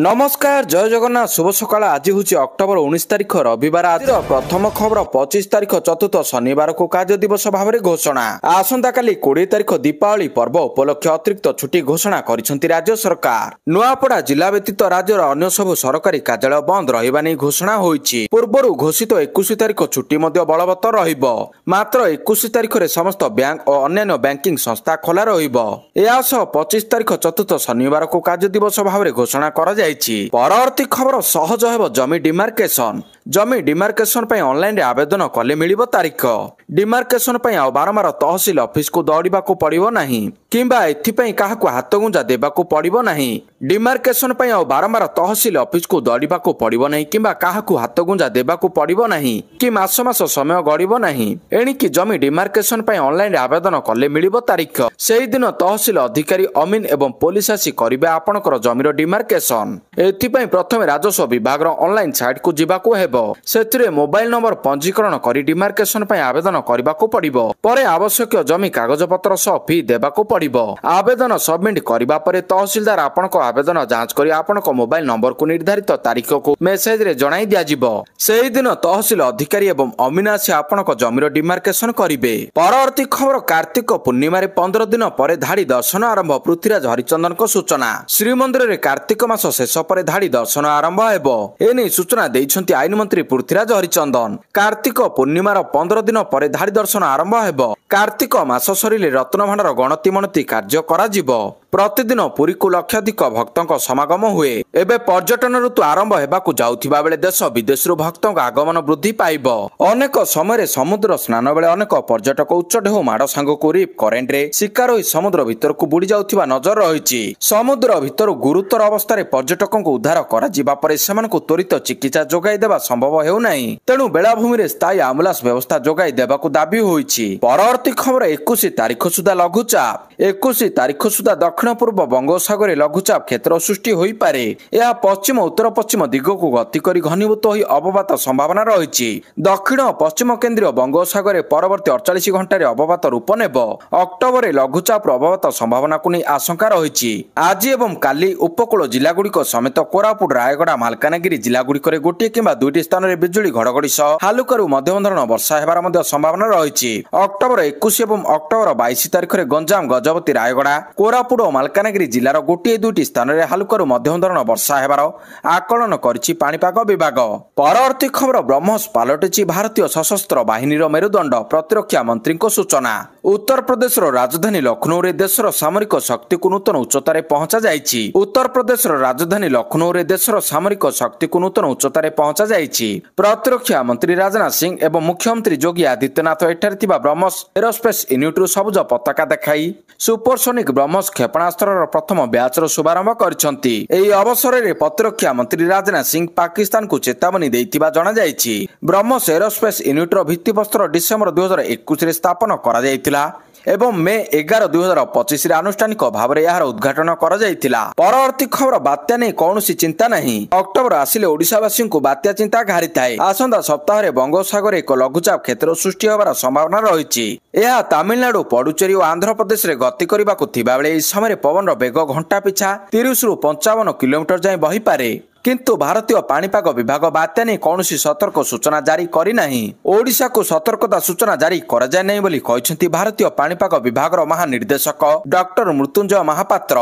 नमस्कार जय जगन्नाथ शुभ सकाळ। आज हूँ अक्टोबर 19 तारिख रविवार। आज प्रथम खबर 25 तारिख चतुर्थ शनिवार को कार्य दिवस भाव में घोषणा। आसंता काली 20 तारिख दीपावली पर्व उपलक्षे अतिरिक्त छुट्टी घोषणा करिसेंती राज्य सरकार। नुआपड़ा जिला व्यतीत राज्यर अन्य सब सरकारी कार्यालय बंद रहिबा नै घोषणा होईछि। पूर्वरु घोषित 21 तारिख छुट्टी मध्य बलवत्तर रहिबो। मात्र 21 तारिख रे समस्त बैंक और अन्य बैंकिंग संस्था खोला रहिबो। एहासह 25 तारिख चतुर्थ शनिवार को कार्य दिवस भाव में घोषणा करा परवर्ती खबर सहज हेब जमी डिमार्केशन। जमी डिमार्केशन पर ऑनलाइन रे आवेदन कले मिलिबो तारीख। डिमार्केशन पर आ बारंबार तहसील ऑफिस को दौड़िबा को पड़िबो नाही किंबा एथिपई काहाकु हाथ गुंजा देबा को पड़िबो नाही। डिमार्केशन पर आ बारंबार तहसील ऑफिस को दौड़िबा को पड़िबो नाही किंबा काहाकु हाथ गुंजा देबा को पड़िबो नाही कि मास मास समय गड़िबो नाही। एणिकी जमी डिमार्केशन पर ऑनलाइन रे आवेदन कले मिलिबो तारीख। सेही दिन तहसील अधिकारी अमीन एवं पुलिस आसी करिबे आपनकर जमीर डिमार्केशन। एथिपई प्रथम राजस्व विभाग ऑनलाइन साइट को जिबाको हेबो। सेथिरे मोबाइल नंबर पंजीकरण करी डिमार्केशन पय आवेदन करबाको पड़िबो। परे आवश्यक जमी कागज पत्र सह फी देबाको पड़िबो। आवेदन सबमिट करिबा परे तहसीलदार आपनको आवेदन जांच करी आपनको मोबाइल नंबर को निर्धारित तारीख को मेसेज रे जणाई दिया जिवो। सेही दिन तहसील अधिकारी एवं अमीनासी आपनको जमीर डिमार्केशन करिवे। परवर्ती खबर कार्तिक पूर्णिमा रे 15 दिन परे धाड़ी दर्शन आरंभ। पृथ्वीराज हरिचंदन को सूचना। श्रीमंदिर रे कार्तिक मास शेष पर धाड़ी दर्शन आरंभ हेबो। एने सूचना दैछंती आईन मंत्री पृथ्वीराज हरिचंदन। कार्तिक पूर्णिमार 15 दिन पर धाड़ी दर्शन आरंभ हेबो। कार्तिक मास सरिले रत्न भंडार गणति मनति कार्य करा जिवो। प्रतिदिन पुरी को लक्षाधिक भक्तों समागम हुए। एबे पर्यटन ऋतु आरंभ हेबाकु जाउथिबा बेले देश विदेश भक्तों आगमन वृद्धि पाइबो। अनेक समय समुद्र स्नान बेले अनेक पर्यटक उच्च ढेउ माड़ सांग को रिप करेंट रे शिकार होई समुद्र भीतर को बुड़ी जाउथिबा नजर रहिछि। समुद्र भीतर गुरुतर अवस्था रे पर्यटकों को उद्धार करा जिबा परे सेमानकु त्वरित चिकित्सा जोगाई देबा संभव हेउ नाही। तेणु बेलाभूमि रे स्थायी एम्बुलेंस व्यवस्था जोगाई देबाकु दाबी होईछि। परवर्ती खबर 21 तारिख सुधा लघुचाप। 21 तारिख सुधा दक्षिण पूर्व बंगोपसागर लघुचाप क्षेत्र सृष्टि होई पारे। यह पश्चिम उत्तर पश्चिम दिग को गति करी घनीभूत होई अवपात संभावना रहिछि। दक्षिण पश्चिम केंद्रीय बंगोपसागर परवर्ती 48 घंटा रे अवपात रूप नेबो। अक्टोबर रे लघुचाप अवपात संभावना को नै आशंका रहिछि। आज एवं काली उपकूल जिला गुड़िक समेत कोरापुट रायगड़ा मालकानगिरी जिला गुड़िक गोटे किंबा दुईटी स्थान में बिजुली घड़घड़ी सह हालुकारू मध्यम धरण वर्षा हेबार मध्य संभावना रहिछि। अक्टोबर 21 एवं अक्टोबर 22 तारिख रे गंजाम गजपति रायगड़ा कोरापुट और मालकानगिरी जिलार गोटे दुईटी स्थान में हालुकारू मध्यम धरण वर्षा हेबार आकलन करिछि पाणीपाग विभाग। परवर्ती खबर ब्रह्मोस पालटिछि भारतीय सशस्त्र बाहिनीर मेरुदंड। प्रतिरक्षा मंत्री को सूचना। उत्तर प्रदेश राजधानी लखनऊ रे देशर सामरिक शक्ति को नूतन उच्चतार पहुंचा जाइछि। उत्तर प्रदेश राजधानी लखनऊ रे देशर सामरिक शक्ति को नूतन उच्चतार पहुंचा जाइछि। प्रतिरक्षा मंत्री राजनाथ सिंह एवं मुख्यमंत्री योगी आदित्यनाथ एठारे थिबा ब्रह्मोस एरोस्पेस यूनिट रु सबुज पताका देखाई सुपरसोनिक ब्रह्मोस क्षेपणास्त्र प्रथम बैच शुभारंभ करिसेंती। एही अवसर में प्रतिरक्षा मंत्री राजनाथ सिंह पाकिस्तान को चेतावनी देइथिबा जणा जाइछि। ब्रह्मोस एरोस्पेस यूनिट रो भित्तिप्रस्तर डिसेंबर 2021 रे स्थापन करा जाइथिला एवं मे 11 2025 रे आनुष्ठानिक भाव में यार उद्घाटन करा जाइथिला। परवर्ती खबर बात्या नहीं कौनसी चिंता नहीं। अक्टोबर आसिले ओडिशावासी को बात्या चिंता घारी थाए। आसंता सप्ताह रे बंगोपसागर एक लघुचाप क्षेत्र सृष्टि होबार संभावना रहिछि। यह तमिलनाडु पुडुचेरी और आंध्र प्रदेश रे गति करबाकु थिबा बेले एही समय पवन बेग घंटा पिछा 30 रु 55 किलोमीटर जाए बही पारे। किंतु भारतीय पाणीपाग विभाग बात्या नहीं कौनसी सतर्क सूचना जारी करी नहीं। ओडिशा को सतर्कता सूचना जारी करा जाय नहीं बोली कहिसेंती भारतीय पाणीपाग विभाग महानिर्देशक डॉक्टर मृत्युंजय महापात्र।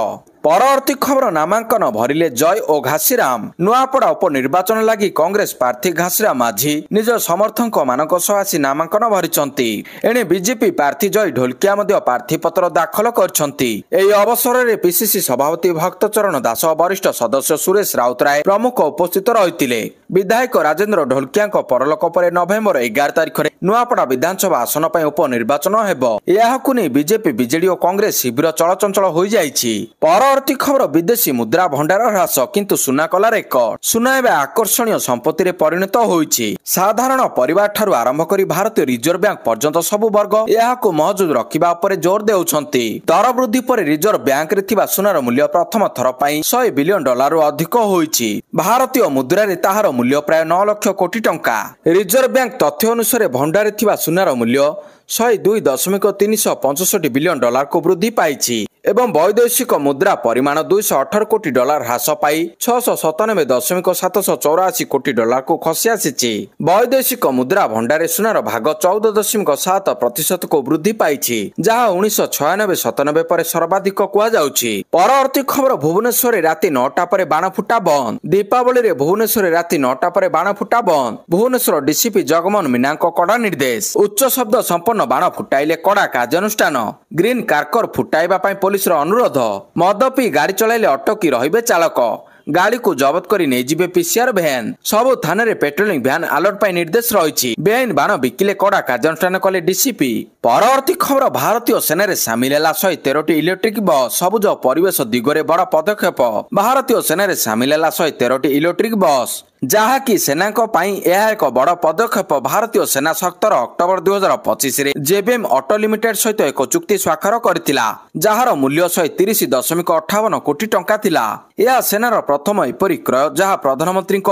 परवर्ती खबर नामांकन भरिले जय और घासीराम। नुआपड़ा उपनिर्वाचन लगी कांग्रेस प्रार्थी घासीराम माझी निज समर्थक मानक सह आसी नामांकन भरिचंती। एणे बीजेपी प्रार्थी जय ढोलकिया मध्य प्रार्थी पत्र दाखल करछंती। एही अवसर में पीसीसी सभापति भक्तचरण दास वरिष्ठ सदस्य सुरेश राउतराय प्रमुख उपस्थित रहिथिले। विधायक राजेंद्र ढोलकिया परलोक पर नवेम्बर 11 तारिख में नुआपड़ा विधानसभा आसन पर उपनिर्वाचन हेबो। याहाकु नै बीजेपी बीजेडी और कांग्रेस शिविर चलचंचल हो जाइछि। परवर्ती खबर विदेशी मुद्रा भंडार ह्रास किंतु सुना कला रेकर्ड। सुना एवं आकर्षणीय संपत्ति रे परिणत होइछि। साधारण परिवार ठारू आरंभ करी भारतीय रिजर्व बैंक पर्यंत सबु वर्ग याहाकु महजूद रखिबा उपरे जोर देउछंती। दर वृद्धि पर रिजर्व बैंक रे थिबा सुनार मूल्य प्रथम थर पई $100 बिलियन रु अधिक होइछि। भारतीय मुद्रा रे ताहार मूल्य प्राय 9 लाख कोटी टंका। रिजर्व बैंक तथ्य अनुसार भंडार थिबा सुनार मूल्य $102.365 बिलियन को वृद्धि पाइछि। ଏବଂ ବୈଦେଶିକ ମୁଦ୍ରା ପରିମାଣ $218 କୋଟି ହ୍ରାସ ପାଇ 697.784 କୋଟି ଡଲାରକୁ ଖସି ଆସିଛି। ବୈଦେଶିକ ମୁଦ୍ରା ଭଣ୍ଡାରରେ ସୁନାର ଭାଗ 14.7%କୁ ବୃଦ୍ଧି ପାଇଛି, ଯାହା 1996-97 ପରେ ସର୍ବାଧିକ କୁହାଯାଉଛି। ପରବର୍ତ୍ତୀ ଖବର ଭୁବନେଶ୍ୱରରେ ରାତି 9ଟା ପରେ ବାଣ ଫୁଟା ବନ୍ଦ। ଦୀପାବଳିରେ ଭୁବନେଶ୍ୱରରେ ରାତି 9ଟା ପରେ ବାଣ ଫୁଟା ବନ୍ଦ। ଭୁବନେଶ୍ୱର ଡିସିପି ଜଗମୋହନ ମୀନାଙ୍କ କଡ଼ା ନିର୍ଦ୍ଦେଶ। ଉଚ୍ଚ ଶବ୍ଦ ସମ୍ପନ୍ନ ବାଣ ଫୁଟାଇଲେ କଡ଼ା କାର୍ଯ୍ୟାନୁଷ୍ଠାନ। ଗ୍ରୀନ୍ କାର୍କର ଫୁଟାଇବା ପାଇଁ ପୋଲିସର ଅନୁରୋଧ। ମଦ ପିଇ ଗାଡ଼ି ଚଳାଇଲେ ଅଟକି ରହିବେ ଚାଳକ। ଗାଡ଼ିକୁ ଜବତ କରି ନେଇଯିବେ ପିସିଆର ଭ୍ୟାନ୍। ସବୁ ଥାନାରେ ପେଟ୍ରୋଲିଂ ଭ୍ୟାନ୍ ଆଲର୍ଟ ପାଇଁ ନିର୍ଦ୍ଦେଶ ରହିଛି। ବେଆଇନ ବାଣ ବିକିଲେ କଡ଼ା କାର୍ଯ୍ୟାନୁଷ୍ଠାନ କଲେ ଡିସିପି। ପରବର୍ତ୍ତୀ ଖବର ଭାରତୀୟ ସେନାରେ ସାମିଲ ହେଲା 113ଟି ଇଲେକ୍ଟ୍ରିକ ବସ୍। ସବୁଜ ପରିବେଶ ଦିଗରେ ବଡ଼ ପଦକ୍ଷେପ। ଭାରତୀୟ ସେନାରେ ସାମିଲ ହେଲା 113ଟି ଇଲେକ୍ଟ୍ରିକ ବସ୍, ଯାହାକି ସେନାଙ୍କ ପାଇଁ ଏହା ଏକ ବଡ଼ ପଦକ୍ଷେପ। ଭାରତୀୟ ସେନା 17 ଅକ୍ଟୋବର 2025ରେ ଜେବିଏମ୍ ଅଟୋ ଲିମିଟେଡ୍ ସହିତ ଏକ ଚୁକ୍ତି ସ୍ୱାକ୍ଷର କରିଥିଲା, ଯାହାର ମୂଲ୍ୟ 130.58 କୋଟି ଟଙ୍କା ଥିଲା। ଏହା ସେନାର ପ୍ରଥମ ଏପରି କ୍ରୟ ଯାହା ପ୍ରଧାନମନ୍ତ୍ରୀଙ୍କ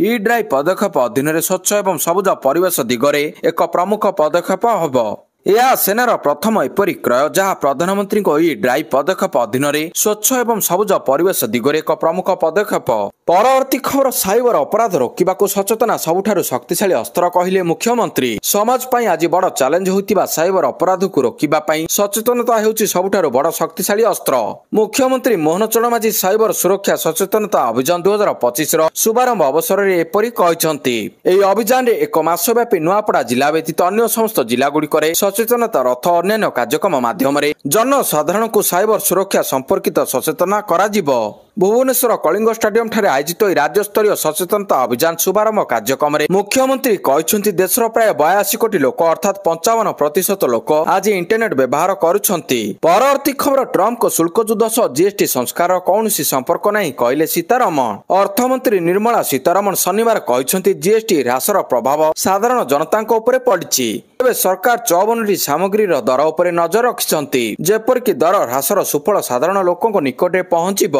ଇ ଡ୍ରାଇଭ୍ ପଦକ୍ଷେପ ଅଧୀନରେ ସ୍ୱଚ୍ଛ ଏବଂ ସବୁଜ ପରିବେଶ ଦିଗରେ ଏକ ପ୍ରମୁଖ ପଦକ୍ଷେପ ହେବ। ଏହା ସେନାର ପ୍ରଥମ ଏପରି କ୍ରୟ ଯାହା ପ୍ରଧାନମନ୍ତ୍ରୀଙ୍କ ଇ ଡ୍ରାଇଭ୍ ପଦକ୍ଷେପ ଅଧୀନରେ ସ୍ୱଚ୍ଛ ଏବଂ ସବୁଜ ପରିବେଶ ଦିଗରେ ଏକ ପ୍ରମୁଖ ପଦକ୍ଷେପ। ପରବର୍ତ୍ତୀ ଖବର ସାଇବର ଅପରାଧ ରୋକିବାକୁ ସଚେତନା ସବୁଠାରୁ ଶକ୍ତିଶାଳୀ ଅସ୍ତ୍ର କହିଲେ ମୁଖ୍ୟମନ୍ତ୍ରୀ। ସମାଜ ପାଇଁ ଆଜି ବଡ଼ ଚ୍ୟାଲେଞ୍ଜ ହୋଇଥିବା ସାଇବର ଅପରାଧକୁ ରୋକିବା ପାଇଁ ସଚେତନତା ହେଉଛି ସବୁଠାରୁ ବଡ଼ ଶକ୍ତିଶାଳୀ ଅସ୍ତ୍ର। ମୁଖ୍ୟମନ୍ତ୍ରୀ ମୋହନ ଚରଣ ମାଝୀ ସାଇବର ସୁରକ୍ଷା ସଚେତନତା ଅଭିଯାନ 2025ର ଶୁଭାରମ୍ଭ ଅବସରରେ ଏପରି କହିଛନ୍ତି। ଏହି ଅଭିଯାନରେ ଏକ ମାସ ବ୍ୟାପୀ ନୂଆପଡ଼ା ଜିଲ୍ଲା ବ୍ୟତୀତ ଅନ୍ୟ ସମସ୍ତ ଜିଲ୍ଲାଗୁଡ଼ିକରେ ସଚେତନତା ରଥ ଅନ୍ୟାନ୍ୟ କାର୍ଯ୍ୟକ୍ରମ ମାଧ୍ୟମରେ ଜନସାଧାରଣଙ୍କୁ ସାଇବର ସୁରକ୍ଷା ସମ୍ପର୍କିତ ସଚେତନ କରାଯିବ। ଭୁବନେଶ୍ୱର କଳିଙ୍ଗ ଷ୍ଟାଡିୟମ ଠାରେ ଆୟୋଜିତ ଏହି ରାଜ୍ୟସ୍ତରୀୟ ସଚେତନତା ଅଭିଯାନ ଶୁଭାରମ୍ଭ କାର୍ଯ୍ୟକ୍ରମରେ ମୁଖ୍ୟମନ୍ତ୍ରୀ କହିଛନ୍ତି, ଦେଶର ପ୍ରାୟ 82 କୋଟି ଲୋକ ଅର୍ଥାତ୍ 55% ଲୋକ ଆଜି ଇଣ୍ଟରନେଟ୍ ବ୍ୟବହାର କରୁଛନ୍ତି। ପରବର୍ତ୍ତୀ ଖବର ଟ୍ରମ୍ପଙ୍କ ଶୁଳ୍କ ଯୁଦ୍ଧ ସହ ଜିଏସ୍ଟି ସଂସ୍କାରର କୌଣସି ସମ୍ପର୍କ ନାହିଁ କହିଲେ ସୀତାରମଣ। ଅର୍ଥମନ୍ତ୍ରୀ ନିର୍ମଳା ସୀତାରମଣ ଶନିବାର କହିଛନ୍ତି, ଜିଏସ୍ଟି ହ୍ରାସର ପ୍ରଭାବ ସାଧାରଣ ଜନତାଙ୍କ ଉପରେ ପଡ଼ିଛି। ତେବେ ସରକାର 54ଟି ସାମଗ୍ରୀର ଦର ଉପରେ ନଜର ରଖିଛନ୍ତି, ଯେପରିକି ଦର ହ୍ରାସର ସୁଫଳ ସାଧାରଣ ଲୋକଙ୍କ ନିକଟରେ ପହଞ୍ଚିବ।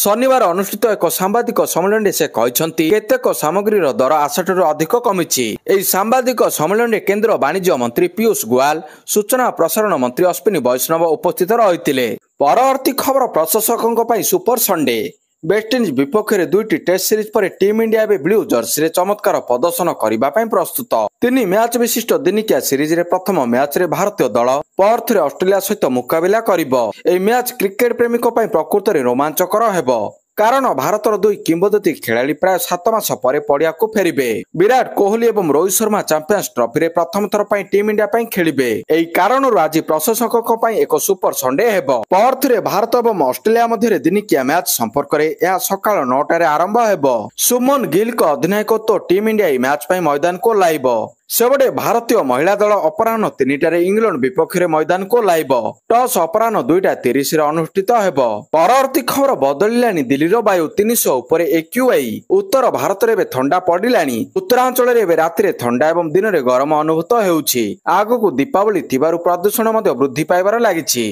ଶନିବାର ଅନୁଷ୍ଠିତ ଏକ ସାମ୍ବାଦିକ ସମ୍ମିଳନୀରେ ସେ କହିଛନ୍ତି, କେତେକ ସାମଗ୍ରୀର ଦର ଆଶାଠାରୁ ଅଧିକ କମିଛି। ଏହି ସାମ୍ବାଦିକ ସମ୍ମିଳନୀରେ କେନ୍ଦ୍ର ବାଣିଜ୍ୟ ମନ୍ତ୍ରୀ ପୀୟୂଷ ଗୋୟଲ, ସୂଚନା ଓ ପ୍ରସାରଣ ମନ୍ତ୍ରୀ ଅଶ୍ୱିନୀ ବୈଷ୍ଣବ ଉପସ୍ଥିତ ରହିଥିଲେ। ପରବର୍ତ୍ତୀ ଖବର ପ୍ରଶଂସକଙ୍କ ପାଇଁ ସୁପର ସଣ୍ଡେ। ୱେଷ୍ଟଇଣ୍ଡିଜ ବିପକ୍ଷରେ 2ଟି ଟେଷ୍ଟ ସିରିଜ ପରେ ଟିମ୍ ଇଣ୍ଡିଆ ଏବେ ବ୍ଲୁ ଜର୍ସିରେ ଚମତ୍କାର ପ୍ରଦର୍ଶନ କରିବା ପାଇଁ ପ୍ରସ୍ତୁତ। 3 ମ୍ୟାଚ୍ ବିଶିଷ୍ଟ ଦିନିକିଆ ସିରିଜରେ ପ୍ରଥମ ମ୍ୟାଚରେ ଭାରତୀୟ ଦଳ ପର୍ଥରେ ଅଷ୍ଟ୍ରେଲିଆ ସହିତ ମୁକାବିଲା କରିବ। ଏହି ମ୍ୟାଚ୍ କ୍ରିକେଟ ପ୍ରେମୀଙ୍କ ପାଇଁ ପ୍ରକୃତରେ ରୋମାଞ୍ଚକର ହେବ, କାରଣ ଭାରତର 2 କିମ୍ବଦନ୍ତୀ ଖେଳାଳି ପ୍ରାୟ 7 ମାସ ପରେ ପଡ଼ିଆକୁ ଫେରିବେ। ବିରାଟ କୋହଲି ଏବଂ ରୋହିତ ଶର୍ମା ଚାମ୍ପିୟନ୍ସ ଟ୍ରଫିରେ ପ୍ରଥମ ଥର ପାଇଁ ଟିମ୍ ଇଣ୍ଡିଆ ପାଇଁ ଖେଳିବେ। ଏହି କାରଣରୁ ଆଜି ପ୍ରଶଂସକଙ୍କ ପାଇଁ ଏକ ସୁପର ସଣ୍ଡେ ହେବ। ପର୍ଥରେ ଭାରତ ଏବଂ ଅଷ୍ଟ୍ରେଲିଆ ମଧ୍ୟରେ ଦିନିକିଆ ମ୍ୟାଚ୍ ସମ୍ପର୍କରେ ଏହା ସକାଳ 9ଟାରେ ଆରମ୍ଭ ହେବ। ସୁମନ ଗିଲଙ୍କ ଅଧିନାୟକତ୍ୱ ଟିମ୍ ଇଣ୍ଡିଆ ଏହି ମ୍ୟାଚ୍ ପାଇଁ ମଇଦାନକୁ ଓହ୍ଲାଇବ। ସେପଟେ ଭାରତୀୟ ମହିଳା ଦଳ ଅପରାହ୍ନ 3ଟାରେ ଇଂଲଣ୍ଡ ବିପକ୍ଷରେ ମଇଦାନକୁ ଓହ୍ଲାଇବ। ଟସ୍ ଅପରାହ୍ନ 2:30ରେ ଅନୁଷ୍ଠିତ ହେବ। ପରବର୍ତ୍ତୀ ଖବର ବଦଳିଲାଣି ଦିଲ୍ଲୀର ବାୟୁ 300 ଉପରେ AQI। ଉତ୍ତର ଭାରତରେ ଏବେ ଥଣ୍ଡା ପଡ଼ିଲାଣି। ଉତ୍ତରାଞ୍ଚଳରେ ଏବେ ରାତିରେ ଥଣ୍ଡା ଏବଂ ଦିନରେ ଗରମ ଅନୁଭୂତ ହେଉଛି। ଆଗକୁ ଦୀପାବଳି ଥିବାରୁ ପ୍ରଦୂଷଣ ମଧ୍ୟ ବୃଦ୍ଧି ପାଇବାରେ ଲାଗିଛି।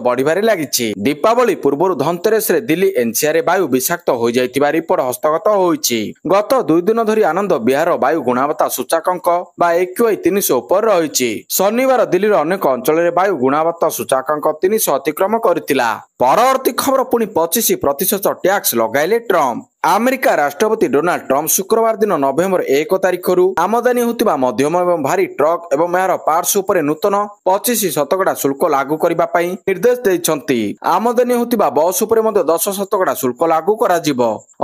ବଢିବାରେ ଲାଗିଛି। ଦୀପାବଳି ପୂର୍ବରୁ ଧନତେରସରେ ଦିଲ୍ଲୀ NCRରେ ବାୟୁ ବିଷାକ୍ତ ହୋଇଯାଇଥିବା ରିପୋର୍ଟ ହସ୍ତଗତ ହୋଇଛି। ଗତ 2 ଦିନ ଧରି ଆନନ୍ଦ ବିହାରର ବାୟୁ ଗୁଣବତ୍ତା ସୂଚାଙ୍କ ବା AQI 300 ଉପରେ ରହିଛି। ଶନିବାର ଦିଲ୍ଲୀର ଅନେକ ଅଞ୍ଚଳରେ ବାୟୁ ଗୁଣବତ୍ତା ସୂଚାଙ୍କ 300 ଅତିକ୍ରମ କରିଥିଲା। ପରବର୍ତ୍ତୀ ଖବର ପୁଣି 25% ଟ୍ୟାକ୍ସ ଲଗାଇଲେ ଟ୍ରମ୍ପ। ଆମେରିକା ରାଷ୍ଟ୍ରପତି ଡୋନାଲ୍ଡ ଟ୍ରମ୍ପ ଶୁକ୍ରବାର ଦିନ ନଭେମ୍ବର 1 ତାରିଖରୁ ଆମଦାନୀ ହେଉଥିବା ମଧ୍ୟମ ଏବଂ ଭାରୀ ଟ୍ରକ୍ ଏବଂ ଏହାର ପାର୍ଟସ ଉପରେ ନୂତନ 25% ଶୁଳ୍କ ଲାଗୁ କରିବା ପାଇଁ ନିର୍ଦ୍ଦେଶ ଦେଇଛନ୍ତି। ଆମଦାନୀ ହେଉଥିବା ବସ୍ ଉପରେ ମଧ୍ୟ 10% ଶୁଳ୍କ ଲାଗୁ କରାଯିବ।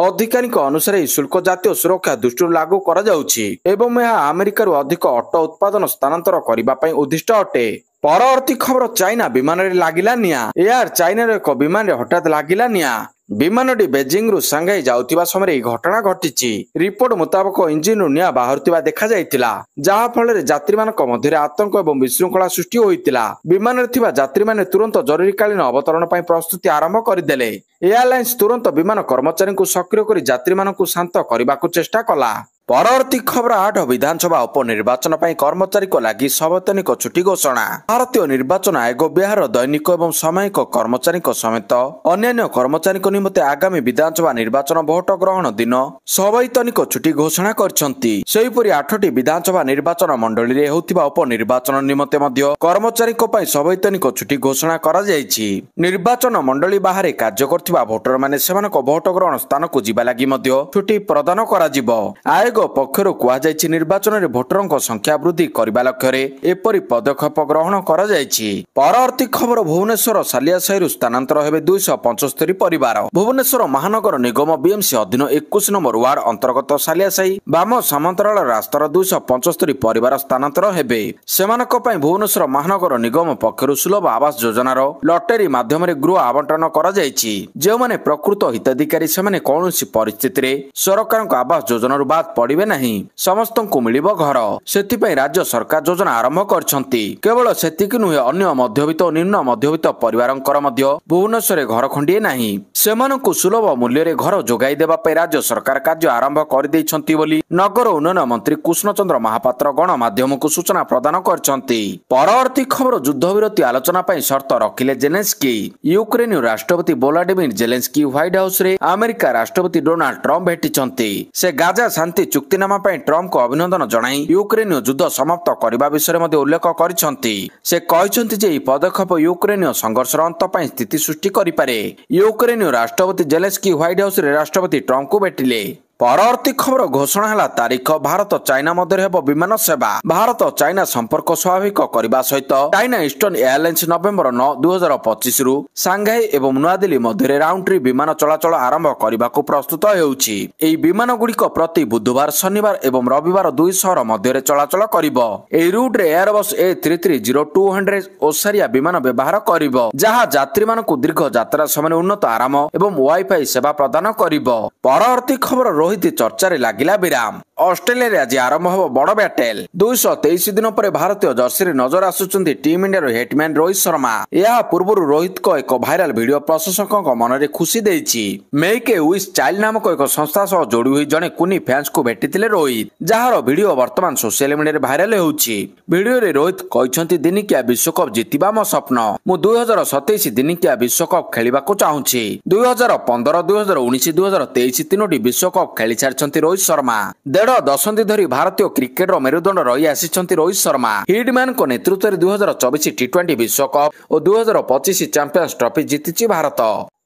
ଅଧିକାରୀଙ୍କ ଅନୁସାରେ ଏହି ଶୁଳ୍କ ଜାତୀୟ ସୁରକ୍ଷା ଦୃଷ୍ଟିରୁ ଲାଗୁ କରାଯାଉଛି ଏବଂ ଏହା ଆମେରିକାରୁ ଅଧିକ ଅଟୋ ଉତ୍ପାଦନ ସ୍ଥାନାନ୍ତର କରିବା ପାଇଁ ଉଦ୍ଦିଷ୍ଟ ଅଟେ। ପରବର୍ତ୍ତୀ ଖବର ଚାଇନା ବିମାନରେ ଲାଗିଲା ନିଆଁ। ଏୟାର ଚାଇନାର ଏକ ବିମାନରେ ହଠାତ୍ ଲାଗିଲା ନିଆଁ। ବିମାନଟି ବେଜିଂରୁ ସାଂଘାଇ ଯାଉଥିବା ସମୟରେ ଏହି ଘଟଣା ଘଟିଛି। ରିପୋର୍ଟ ମୁତାବକ ଇଞ୍ଜିନରୁ ନିଆଁ ବାହାରୁଥିବା ଦେଖାଯାଇଥିଲା, ଯାହା ଫଳରେ ଯାତ୍ରୀମାନଙ୍କ ମଧ୍ୟରେ ଆତଙ୍କ ଏବଂ ବିଶୃଙ୍ଖଳା ସୃଷ୍ଟି ହୋଇଥିଲା। ବିମାନରେ ଥିବା ଯାତ୍ରୀମାନେ ତୁରନ୍ତ ଜରୁରୀକାଳୀନ ଅବତରଣ ପାଇଁ ପ୍ରସ୍ତୁତି ଆରମ୍ଭ କରିଦେଲେ। ଏୟାରଲାଇନ୍ସ ତୁରନ୍ତ ବିମାନ କର୍ମଚାରୀଙ୍କୁ ସକ୍ରିୟ କରି ଯାତ୍ରୀମାନଙ୍କୁ ଶାନ୍ତ କରିବାକୁ ଚେଷ୍ଟା କଲା। ପରବର୍ତ୍ତୀ ଖବର 8 ବିଧାନସଭା ଉପନିର୍ବାଚନ ପାଇଁ କର୍ମଚାରୀଙ୍କ ଲାଗି ସାର୍ବଜନିକ ଛୁଟି ଘୋଷଣା। ଭାରତୀୟ ନିର୍ବାଚନ ଆୟୋଗ ବିହାର ଦୈନିକ ଏବଂ ସାମୟିକ କର୍ମଚାରୀଙ୍କ ସମେତ ଅନ୍ୟାନ୍ୟ କର୍ମଚାରୀଙ୍କ ନିମନ୍ତେ ଆଗାମୀ ବିଧାନସଭା ନିର୍ବାଚନ ଭୋଟ ଗ୍ରହଣ ଦିନ ସାର୍ବଜନିକ ଛୁଟି ଘୋଷଣା କରିଛନ୍ତି। ସେହିପରି 8ଟି ବିଧାନସଭା ନିର୍ବାଚନ ମଣ୍ଡଳୀରେ ହେଉଥିବା ଉପନିର୍ବାଚନ ନିମନ୍ତେ ମଧ୍ୟ କର୍ମଚାରୀଙ୍କ ପାଇଁ ସାର୍ବଜନିକ ଛୁଟି ଘୋଷଣା କରାଯାଇଛି। ନିର୍ବାଚନ ମଣ୍ଡଳୀ ବାହାରେ କାର୍ଯ୍ୟ କରୁଥିବା ଭୋଟରମାନେ ସେମାନଙ୍କ ଭୋଟ ଗ୍ରହଣ ସ୍ଥାନକୁ ଯିବା ଲାଗି ମଧ୍ୟ ଛୁଟି ପ୍ରଦାନ କରାଯିବ। ଆୟୋଗ ପକ୍ଷରୁ କୁହାଯାଇଛି ନିର୍ବାଚନରେ ଭୋଟରଙ୍କ ସଂଖ୍ୟା ବୃଦ୍ଧି କରିବା ଲକ୍ଷ୍ୟରେ ଏପରି ପଦକ୍ଷେପ ଗ୍ରହଣ କରାଯାଇଛି। ପରବର୍ତ୍ତୀ ଖବର ଭୁବନେଶ୍ୱର ସାଲିଆସାହିରୁ ସ୍ଥାନାନ୍ତର ହେବେ 275 ପରିବାର। ଭୁବନେଶ୍ୱର ମହାନଗର ନିଗମ ବିଏମସି ଅଧୀନ 21 ନମ୍ବର ୱାର୍ଡ ଅନ୍ତର୍ଗତ ସାଲିଆସାହି ବାମ ସାମନ୍ତରାଳ ରାସ୍ତାର 275 ପରିବାର ସ୍ଥାନାନ୍ତର ହେବେ। ସେମାନଙ୍କ ପାଇଁ ଭୁବନେଶ୍ୱର ମହାନଗର ନିଗମ ପକ୍ଷରୁ ସୁଲଭ ଆବାସ ଯୋଜନାର ଲଟେରୀ ମାଧ୍ୟମରେ ଗୃହ ଆବଣ୍ଟନ କରାଯାଇଛି। ଯେଉଁମାନେ ପ୍ରକୃତ ହିତାଧିକାରୀ ସେମାନେ କୌଣସି ପରିସ୍ଥିତିରେ ସରକାରଙ୍କ ଆବାସ ଯୋଜନାରୁ ବାଦ ପଡ଼ିବେ ନାହିଁ। ସମସ୍ତଙ୍କୁ ମିଳିବ ଘର। ସେଥିପାଇଁ ରାଜ୍ୟ ସରକାର ଯୋଜନା ଆରମ୍ଭ କରିଛନ୍ତି। କେବଳ ସେତିକି ନୁହେଁ, ଅନ୍ୟ ମଧ୍ୟବିତ୍ତ ଓ ନିମ୍ନ ମଧ୍ୟବିତ୍ତ ପରିବାରଙ୍କର ମଧ୍ୟ ଭୁବନେଶ୍ୱରରେ ଘର ଖଣ୍ଡିଏ ନାହିଁ। ସେମାନଙ୍କୁ ସୁଲଭ ମୂଲ୍ୟରେ ଘର ଯୋଗାଇ ଦେବା ପାଇଁ ରାଜ୍ୟ ସରକାର କାର୍ଯ୍ୟ ଆରମ୍ଭ କରିଦେଇଛନ୍ତି ବୋଲି ନଗର ଉନ୍ନୟନ ମନ୍ତ୍ରୀ କୃଷ୍ଣଚନ୍ଦ୍ର ମହାପାତ୍ର ଗଣମାଧ୍ୟମକୁ ସୂଚନା ପ୍ରଦାନ କରିଛନ୍ତି। ପରବର୍ତ୍ତୀ ଖବର ଯୁଦ୍ଧବିରତି ଆଲୋଚନା ପାଇଁ ସର୍ତ୍ତ ରଖିଲେ ଜେଲେନ୍ସ୍କି। ୟୁକ୍ରେନ ରାଷ୍ଟ୍ରପତି ଭୋଲୋଡିମିର ଜେଲେନ୍ସ୍କି ହ୍ୱାଇଟ୍ ହାଉସରେ ଆମେରିକା ରାଷ୍ଟ୍ରପତି ଡୋନାଲ୍ଡ ଟ୍ରମ୍ପ ଭେଟିଛନ୍ତି। ସେ ଗାଜା ଶାନ୍ତି ଚୁକ୍ତିନାମା ପାଇଁ ଟ୍ରମ୍ପଙ୍କୁ ଅଭିନନ୍ଦନ ଜଣାଇ ୟୁକ୍ରେନୀୟ ଯୁଦ୍ଧ ସମାପ୍ତ କରିବା ବିଷୟରେ ମଧ୍ୟ ଉଲ୍ଲେଖ କରିଛନ୍ତି। ସେ କହିଛନ୍ତି ଯେ ଏହି ପଦକ୍ଷେପ ୟୁକ୍ରେନୀୟ ସଂଘର୍ଷର ଅନ୍ତ ପାଇଁ ସ୍ଥିତି ସୃଷ୍ଟି କରିପାରେ। ୟୁକ୍ରେନୀୟ ରାଷ୍ଟ୍ରପତି ଜେଲେନ୍ସ୍କି ହ୍ୱାଇଟ୍ ହାଉସରେ ରାଷ୍ଟ୍ରପତି ଟ୍ରମ୍ପଙ୍କୁ ଭେଟିଲେ। ପରବର୍ତ୍ତୀ ଖବର ଘୋଷଣା ହେଲା ତାରିଖ। ଭାରତ ଚାଇନା ମଧ୍ୟରେ ହେବ ବିମାନ ସେବା। ଭାରତ ଚାଇନା ସମ୍ପର୍କ ସ୍ୱାଭାବିକ କରିବା ସହିତ ଚାଇନା ଇଷ୍ଟର୍ଣ୍ଣ ଏୟାରଲାଇନ୍ସ ନଭେମ୍ବର 9, 2025ରୁ ସାଂଘାଇ ଏବଂ ନୂଆଦିଲ୍ଲୀ ମଧ୍ୟରେ ରାଉଣ୍ଡ ଟ୍ରିପ୍ ବିମାନ ଚଳାଚଳ ଆରମ୍ଭ କରିବାକୁ ପ୍ରସ୍ତୁତ ହେଉଛି। ଏହି ବିମାନ ଗୁଡ଼ିକ ପ୍ରତି ବୁଧବାର, ଶନିବାର ଏବଂ ରବିବାର ଦୁଇ ସହର ମଧ୍ୟରେ ଚଳାଚଳ କରିବ। ଏହି ରୁଟ୍ରେ ଏୟାରବସ୍ A330-200 ଓସାରିଆ ବିମାନ ବ୍ୟବହାର କରିବ, ଯାହା ଯାତ୍ରୀମାନଙ୍କୁ ଦୀର୍ଘ ଯାତ୍ରା ସମୟରେ ଉନ୍ନତ ଆରାମ ଏବଂ ୱାଇଫାଇ ସେବା ପ୍ରଦାନ କରିବ। ପରବର୍ତ୍ତୀ ଖବର ରୋହିତ ଚର୍ଚ୍ଚାରେ ଲାଗିଲା ବିରାମ। ଅଷ୍ଟ୍ରେଲିଆରେ ଆଜି ଆରମ୍ଭ ହେବ ବଡ଼ ବ୍ୟାଟେଲ। 223 ଦିନ ପରେ ଭାରତୀୟ ଜର୍ସିରେ ନଜର ଆସୁଛନ୍ତି ଟିମ୍ ଇଣ୍ଡିଆର ହିଟମ୍ୟାନ ରୋହିତ ଶର୍ମା। ଏହା ପୂର୍ବରୁ ରୋହିତଙ୍କ ଏକ ଭାଇରାଲ ଭିଡିଓ ପ୍ରଶଂସକଙ୍କ ମନରେ ଖୁସି ଦେଇଛି। ମେକ୍ ଏ ୱିଶ୍ ଚାଇଲ୍ଡ ନାମକ ଏକ ସଂସ୍ଥା ସହ ଯୋଡ଼ି ହୋଇ ଜଣେ କୁନି ଫ୍ୟାନ୍ସଙ୍କୁ ଭେଟିଥିଲେ ରୋହିତ, ଯାହାର ଭିଡିଓ ବର୍ତ୍ତମାନ ସୋସିଆଲ ମିଡିଆରେ ଭାଇରାଲ ହେଉଛି। ଭିଡିଓରେ ରୋହିତ କହିଛନ୍ତି, ଦିନିକିଆ ବିଶ୍ୱକପ୍ ଜିତିବା ମୋ ସ୍ୱପ୍ନ। ମୁଁ 2027 ଦିନିକିଆ ବିଶ୍ୱକପ୍ ଖେଳିବାକୁ ଚାହୁଁଛି। 2015, 2019, 2023 ତିନୋଟି ବିଶ୍ୱକପ୍ ଖେଳି ସାରିଛନ୍ତି ରୋହିତ ଶର୍ମା। ଦେଢ଼ ଦଶନ୍ଧି ଧରି ଭାରତୀୟ କ୍ରିକେଟର ମେରୁଦଣ୍ଡ ରହି ଆସିଛନ୍ତି ରୋହିତ ଶର୍ମା। ହିଟମ୍ୟାନଙ୍କ ନେତୃତ୍ୱରେ 2024 ଟି20 ବିଶ୍ୱକପ୍ ଓ 2025 ଚାମ୍ପିୟନ୍ସ ଟ୍ରଫି ଜିତିଛି ଭାରତ।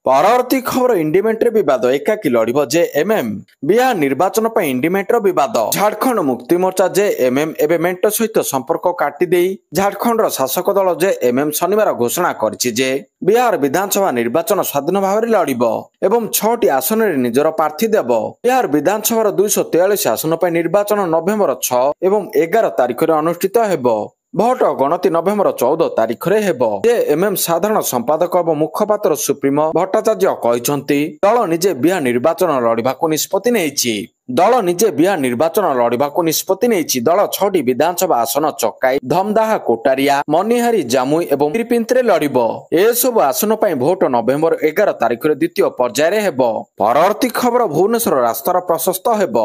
ପରବର୍ତ୍ତୀ ଖବର ଇଣ୍ଡିମେଣ୍ଟରେ ବିବାଦ, ଏକାକୀ ଲଢିବ ଜେଏମଏମ୍। ବିହାର ନିର୍ବାଚନ ପାଇଁ ଇଣ୍ଡିମେଣ୍ଟର ବିବାଦ। ଝାଡଖଣ୍ଡ ମୁକ୍ତି ମୋର୍ଚ୍ଚା ଜେଏମଏମ୍ ଏବେ ମେଣ୍ଟ ସହିତ ସମ୍ପର୍କ କାଟିଦେଇ ଝାଡଖଣ୍ଡର ଶାସକ ଦଳ ଜେଏମଏମ୍ ଶନିବାର ଘୋଷଣା କରିଛି ଯେ ବିହାର ବିଧାନସଭା ନିର୍ବାଚନ ସ୍ୱାଧୀନ ଭାବରେ ଲଢିବ ଏବଂ 6ଟି ଆସନରେ ନିଜର ପ୍ରାର୍ଥୀ ଦେବ। ବିହାର ବିଧାନସଭାର 243 ଆସନ ପାଇଁ ନିର୍ବାଚନ ନଭେମ୍ବର 6 ଏବଂ 11 ତାରିଖରେ ଅନୁଷ୍ଠିତ ହେବ। ଭୋଟ ଗଣତି ନଭେମ୍ବର 14 ତାରିଖରେ ହେବ। ଜେଏମଏମ୍ ସାଧାରଣ ସମ୍ପାଦକ ଏବଂ ମୁଖପାତ୍ର ସୁପ୍ରିମ ଭଟ୍ଟାଚାର୍ଯ୍ୟ କହିଛନ୍ତି, ଦଳ ନିଜେ ବିହାର ନିର୍ବାଚନ ଲଢିବାକୁ ନିଷ୍ପତ୍ତି ନେଇଛି। ଦଳ ନିଷ୍ପତ୍ତି ନେଇଛି। ଦଳ 6ଟି ବିଧାନସଭା ଆସନ ଚକାଇ, ଧମଦାହା, କୋଟାରିଆ, ମନିହାରି, ଜାମୁଇ ଏବଂ ପିରପିନ୍ତ୍ରେ ଲଢିବ। ଏସବୁ ଆସନ ପାଇଁ ଭୋଟ ନଭେମ୍ବର 11 ତାରିଖରେ ଦ୍ୱିତୀୟ ପର୍ଯ୍ୟାୟରେ ହେବ। ପରବର୍ତ୍ତୀ ଖବର ଭୁବନେଶ୍ୱର ରାସ୍ତାର ପ୍ରଶସ୍ତ ହେବ।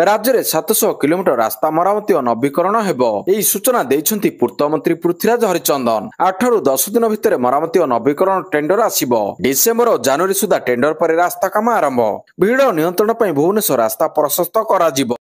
ରାଜ୍ୟରେ 700 କିଲୋମିଟର ରାସ୍ତା ମରାମତି ଓ ନବୀକରଣ ହେବ। ଏହି ସୂଚନା ଦେଇଛନ୍ତି ପୂର୍ତ୍ତମନ୍ତ୍ରୀ ପୃଥ୍ୱୀରାଜ ହରିଚନ୍ଦନ। 8ରୁ 10 ଦିନ ଭିତରେ ମରାମତି ଓ ନବୀକରଣ ଟେଣ୍ଡର ଆସିବ। ଡିସେମ୍ବର ଓ ଜାନୁଆରୀ ସୁଦ୍ଧା ଟେଣ୍ଡର ପରେ ରାସ୍ତା କାମ ଆରମ୍ଭ। ଭିଡ଼ ନିୟନ୍ତ୍ରଣ ପାଇଁ ଭୁବନେଶ୍ୱର ରାସ୍ତା ପ୍ରଶସ୍ତ କରାଯିବ।